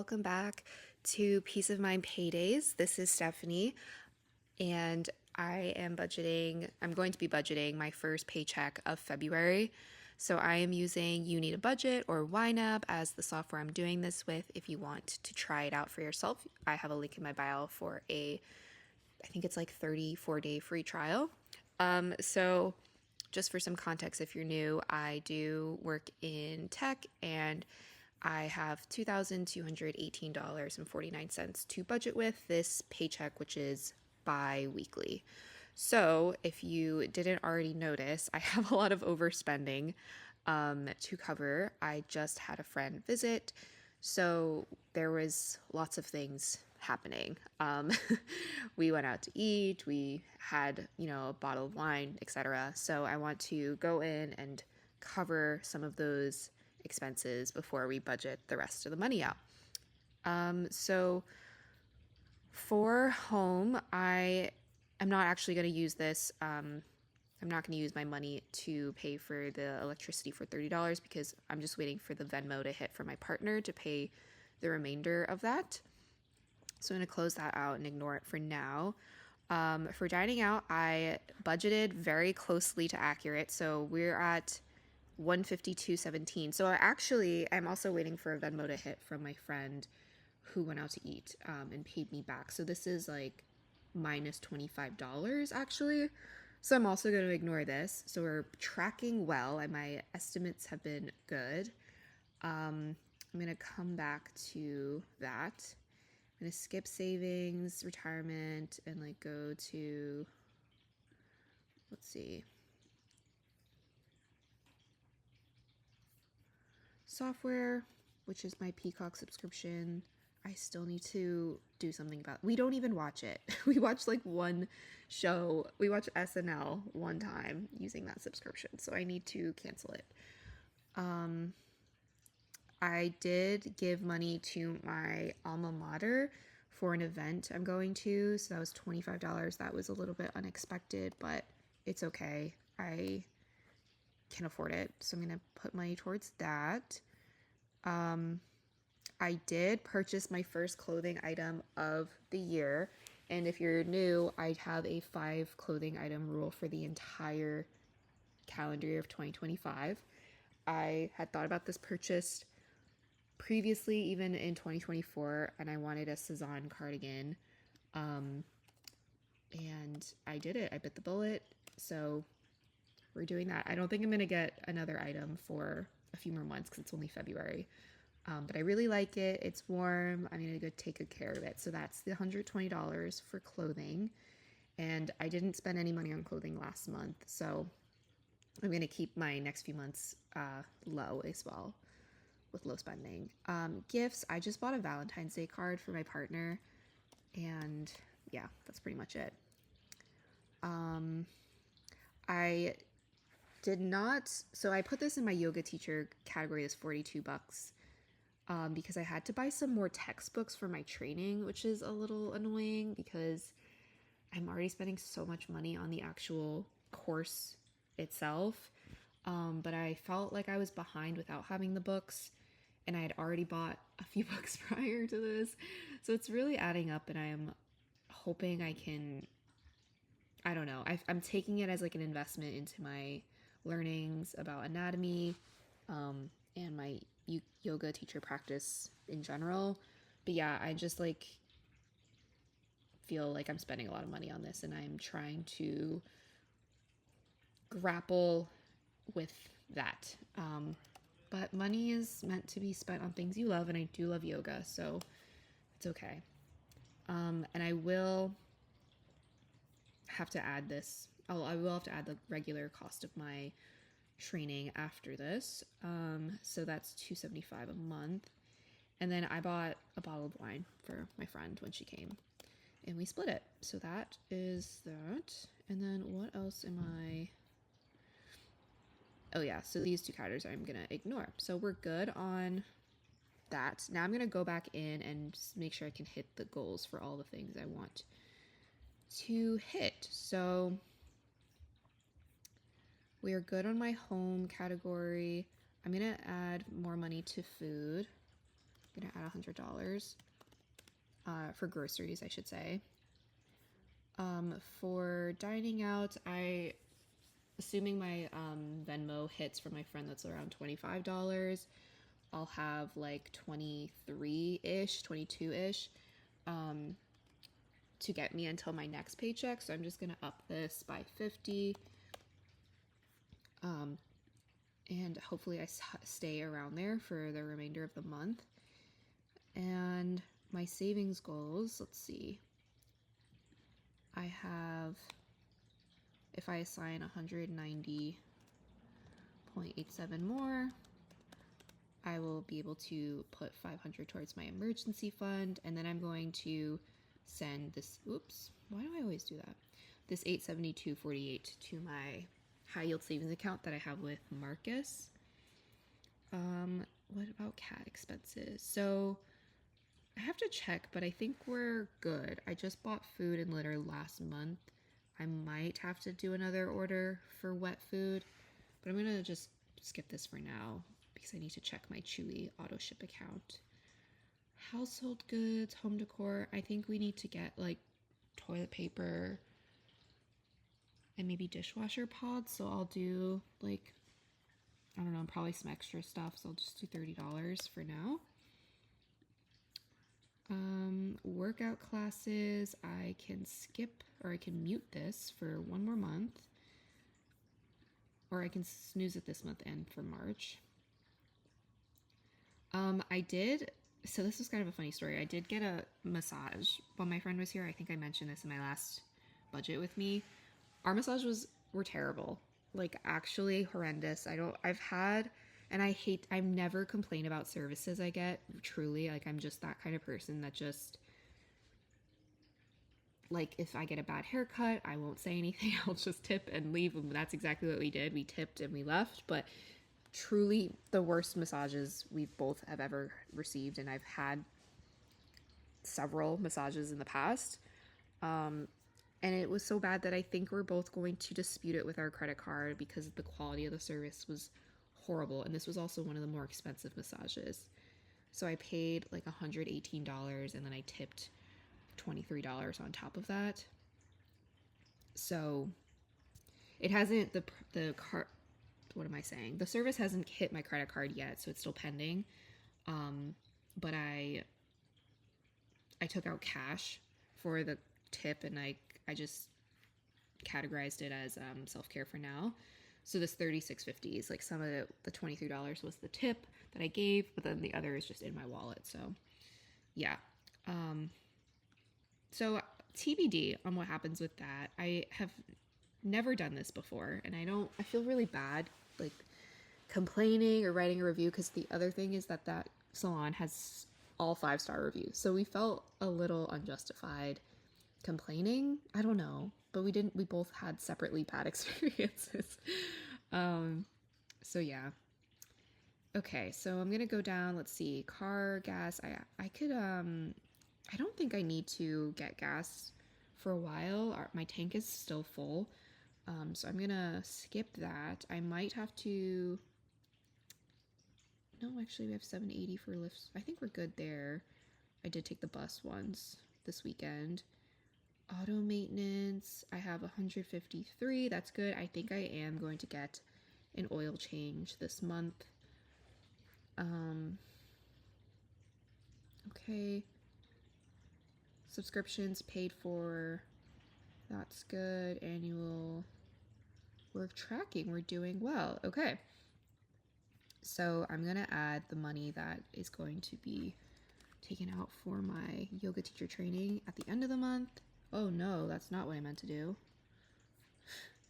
Welcome back to Peace of Mind Paydays. This is Stephanie, and I'm going to be budgeting my first paycheck of February. So I am using You Need a Budget or YNAB as the software I'm doing this with. If you want to try it out for yourself, I have a link in my bio for I think it's like 34-day free trial. So just for some context, if you're new, I do work in tech and I have $2,218.49 to budget with this paycheck, which is bi-weekly. So if you didn't already notice, I have a lot of overspending to cover. I just had a friend visit, so there was lots of things happening. We went out to eat, we had, a bottle of wine, etc. So I want to go in and cover some of those expenses before we budget the rest of the money out. So for home, I am not actually going to use this. I'm not going to use my money to pay for the electricity for $30 because I'm just waiting for the Venmo to hit for my partner to pay the remainder of that. So I'm going to close that out and ignore it for now. For dining out, I budgeted very closely to accurate. So we're at 152.17. So I'm also waiting for a Venmo to hit from my friend who went out to eat and paid me back. So this is like minus $25 actually. So I'm also going to ignore this. So we're tracking well and my estimates have been good. I'm going to come back to that. I'm going to skip savings, retirement, and go to, let's see, software, which is my Peacock subscription. I still need to do something about it. We don't even watch it. We watch one show. We watch SNL one time using that subscription, so I need to cancel it. I did give money to my alma mater for an event I'm going to, so that was $25. That was a little bit unexpected, but it's okay. I can afford it, so I'm going to put money towards that. I did purchase my first clothing item of the year, and if you're new, I have a 5 clothing item rule for the entire calendar year of 2025. I had thought about this purchase previously, even in 2024, and I wanted a Cezanne cardigan, and I did it. I bit the bullet, so we're doing that. I don't think I'm going to get another item for a few more months because it's only February. But I really like it. It's warm. I'm going to go take good care of it. So that's the $120 for clothing. And I didn't spend any money on clothing last month. So I'm going to keep my next few months low as well with low spending. Gifts. I just bought a Valentine's Day card for my partner. And yeah, that's pretty much it. I did not. So I put this in my yoga teacher category as $42. Because I had to buy some more textbooks for my training, which is a little annoying because I'm already spending so much money on the actual course itself. But I felt like I was behind without having the books, and I had already bought a few books prior to this. So it's really adding up, and I am hoping I can, I don't know, I'm taking it as an investment into my learnings about anatomy and my yoga teacher practice in general. But yeah, I just feel like I'm spending a lot of money on this, and I'm trying to grapple with that. But money is meant to be spent on things you love, and I do love yoga, so it's okay. And I will have to add this. I will have to add the regular cost of my training after this. So that's $275 a month. And then I bought a bottle of wine for my friend when she came, and we split it. So that is that. And then what else am I? Oh yeah, so these two categories I'm gonna ignore. So we're good on that. Now I'm gonna go back in and make sure I can hit the goals for all the things I want to hit. So we are good on my home category. I'm gonna add more money to food. I'm gonna add $100 for groceries, I should say. For dining out, assuming my Venmo hits from my friend that's around $25, I'll have like 23-ish, 22-ish to get me until my next paycheck. So I'm just gonna up this by 50. And hopefully I stay around there for the remainder of the month. And my savings goals, let's see. I have, if I assign 190.87 more, I will be able to put 500 towards my emergency fund, and then I'm going to send this, oops, why do I always do that? This 872.48 to my high yield savings account that I have with Marcus. What about cat expenses? So I have to check, but I think we're good. I just bought food and litter last month. I might have to do another order for wet food, but I'm gonna just skip this for now because I need to check my Chewy auto ship account. Household goods, home decor. I think we need to get like toilet paper and maybe dishwasher pods. So I'll do like, I don't know, probably some extra stuff. So I'll just do $30 for now. Workout classes, I can skip or I can mute this for one more month, or I can snooze it this month and for March. So this was kind of a funny story. I did get a massage when my friend was here. I think I mentioned this in my last budget with me. Our massages were terrible, like actually horrendous. I've never complained about services I get, truly. Like, I'm just that kind of person that just, like, if I get a bad haircut, I won't say anything. I'll just tip and leave. And that's exactly what we did. We tipped and we left. But truly the worst massages we both have ever received. And I've had several massages in the past. And it was so bad that I think we're both going to dispute it with our credit card because the quality of the service was horrible. And this was also one of the more expensive massages. So I paid like $118 and then I tipped $23 on top of that. So it hasn't, the card, what am I saying? The service hasn't hit my credit card yet, so it's still pending. But I took out cash for the tip and I just categorized it as self-care for now. So this $36.50 is like some of the $23 was the tip that I gave, but then the other is just in my wallet. So yeah. So TBD on what happens with that. I have never done this before, and I feel really bad like complaining or writing a review, because the other thing is that salon has all 5-star reviews. So we felt a little unjustified complaining. I don't know, but we both had separately bad experiences. So yeah. Okay, so I'm gonna go down. Let's see, car gas. I could I don't think I need to get gas for a while. My tank is still full, so I'm gonna skip that. I might have to. No, actually, we have $7.80 for lifts. I think we're good there. I did take the bus once this weekend. Auto maintenance, I have $153. That's good. I think I am going to get an oil change this month. Okay. Subscriptions paid for. That's good. Annual work tracking. We're doing well. Okay. So I'm going to add the money that is going to be taken out for my yoga teacher training at the end of the month. Oh no, that's not what I meant to do.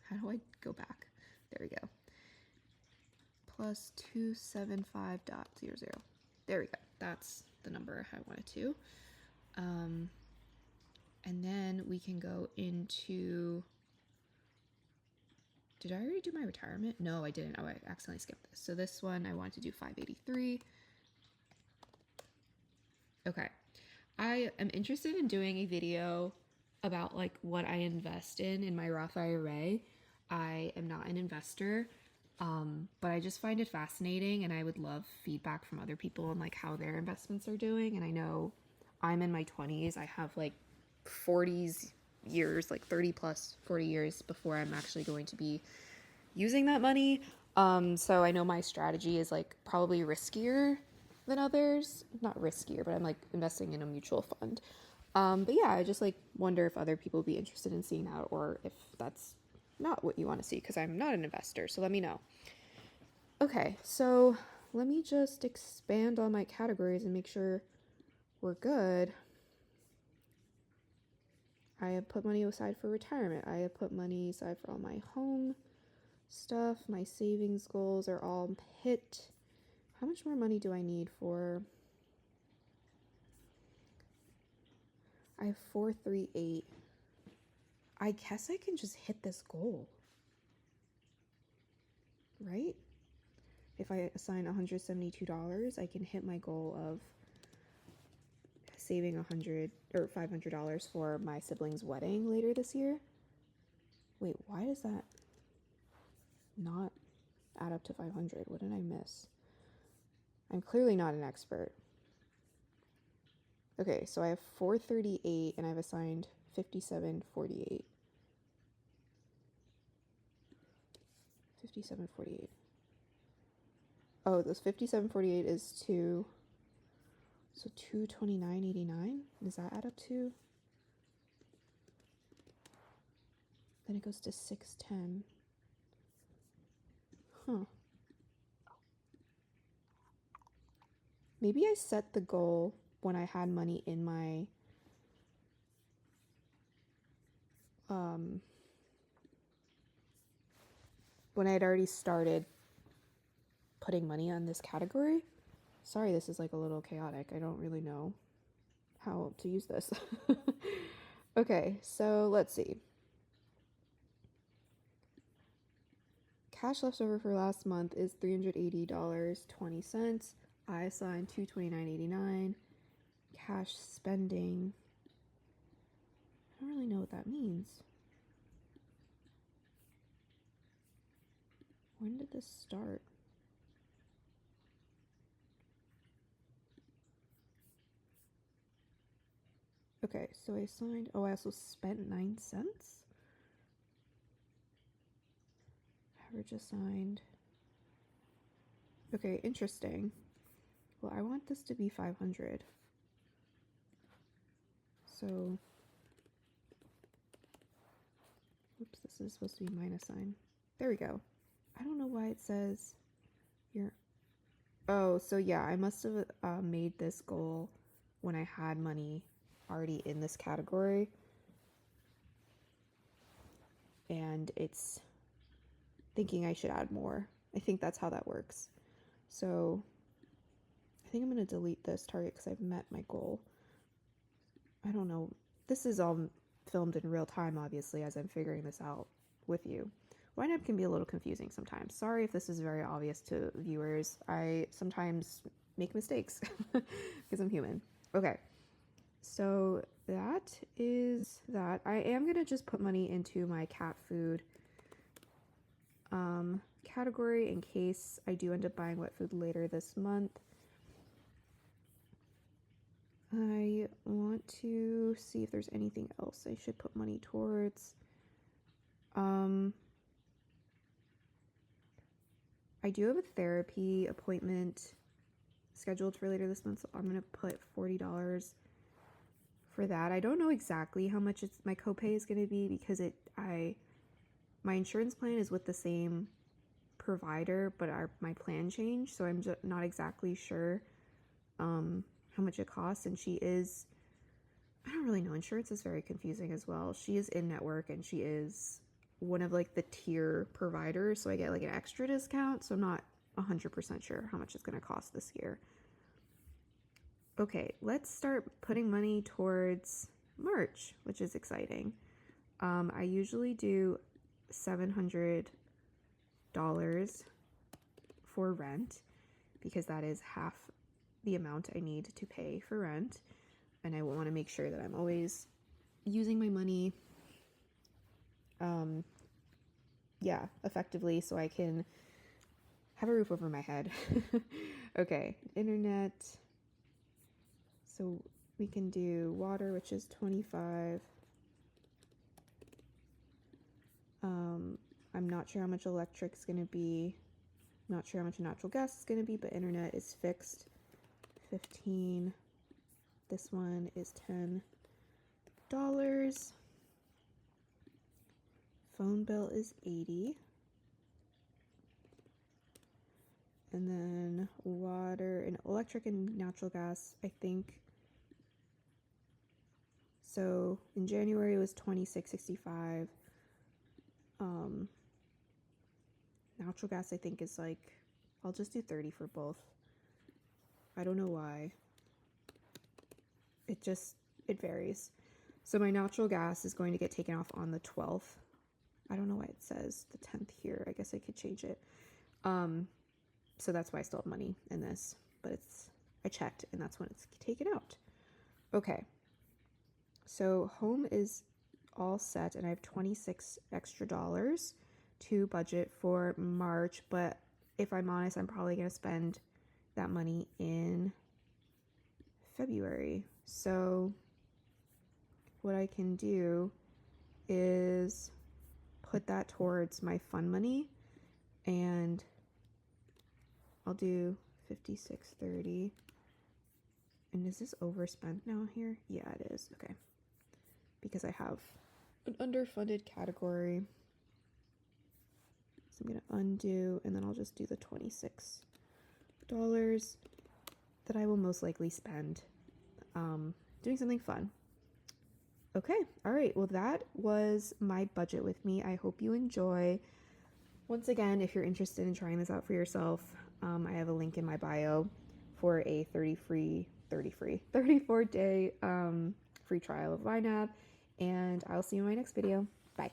How do I go back? There we go. Plus 275.00. There we go. That's the number I wanted to. And then we can go into. Did I already do my retirement? No, I didn't. Oh, I accidentally skipped this. So this one I wanted to do $583. Okay. I am interested in doing a video about like what I invest in my Roth IRA. I am not an investor. But I just find it fascinating, and I would love feedback from other people on like how their investments are doing. And I know I'm in my 20s. I have like 40s years, like 30 plus 40 years before I'm actually going to be using that money. So I know my strategy is like probably riskier than others. Not riskier, but I'm like investing in a mutual fund. But yeah, I just like wonder if other people would be interested in seeing that, or if that's not what you want to see, because I'm not an investor. So let me know. Okay, so let me just expand on my categories and make sure we're good. I have put money aside for retirement. I have put money aside for all my home stuff. My savings goals are all hit. How much more money do I need for? I have 438. I guess I can just hit this goal, right? If I assign $172, I can hit my goal of saving $100 or $500 for my sibling's wedding later this year. Wait, why does that not add up to 500? What did I miss? I'm clearly not an expert. Okay, so I have 438 and I've assigned 5748. 5748. Oh, this 5748 is to, so 229.89. Does that add up to? Then it goes to 610. Huh. Maybe I set the goal when I had money in my when I had already started putting money on this category. Sorry, this is like a little chaotic. I don't really know how to use this. Okay, so let's see. Cash left over for last month is $380.20. I assigned $229.89. Cash spending, I don't really know what that means. When did this start? Okay, so I assigned, oh, I also spent 9 cents. Average assigned. Okay, interesting. Well, I want this to be 500. So, oops, this is supposed to be minus sign. There we go. I don't know why it says here. Oh, so yeah, I must have made this goal when I had money already in this category. And it's thinking I should add more. I think that's how that works. So I think I'm going to delete this target because I've met my goal. I don't know. This is all filmed in real time, obviously, as I'm figuring this out with you. YNAB can be a little confusing sometimes. Sorry if this is very obvious to viewers. I sometimes make mistakes because I'm human. Okay, so that is that. I am going to just put money into my cat food category in case I do end up buying wet food later this month. I want to see if there's anything else I should put money towards. I do have a therapy appointment scheduled for later this month, so I'm gonna put $40 for that. I don't know exactly how much my copay is gonna be because my insurance plan is with the same provider, but my plan changed, so I'm just not exactly sure how much it costs. And I don't really know. Insurance is very confusing as well. She is in network and she is one of like the tier providers, so I get like an extra discount, so I'm not 100% sure how much it's going to cost this year. Okay, let's start putting money towards March, which is exciting. I usually do $700 for rent because that is half the amount I need to pay for rent, and I want to make sure that I'm always using my money effectively so I can have a roof over my head. Okay, internet. So we can do water, which is 25. I'm not sure how much electric's gonna be. Not sure how much natural gas is gonna be, but internet is fixed. 15. This one is $10. Phone bill is 80. And then water and electric and natural gas, I think. So in January it was $26.65. Natural gas I think is like, I'll just do 30 for both. I don't know why. It varies. So my natural gas is going to get taken off on the 12th. I don't know why it says the 10th here. I guess I could change it. So that's why I still have money in this, but I checked and that's when it's taken out. Okay. So home is all set and I have 26 extra dollars to budget for March, but if I'm honest, I'm probably going to spend that money in February. So what I can do is put that towards my fun money, and I'll do 56.30. And is this overspent now here? Yeah, it is. Okay. Because I have an underfunded category. So I'm going to undo, and then I'll just do the $26 that I will most likely spend doing something fun. Okay. All right. Well, that was my budget with me. I hope you enjoy. Once again, if you're interested in trying this out for yourself, I have a link in my bio for a 34-day free trial of YNAB, and I'll see you in my next video. Bye.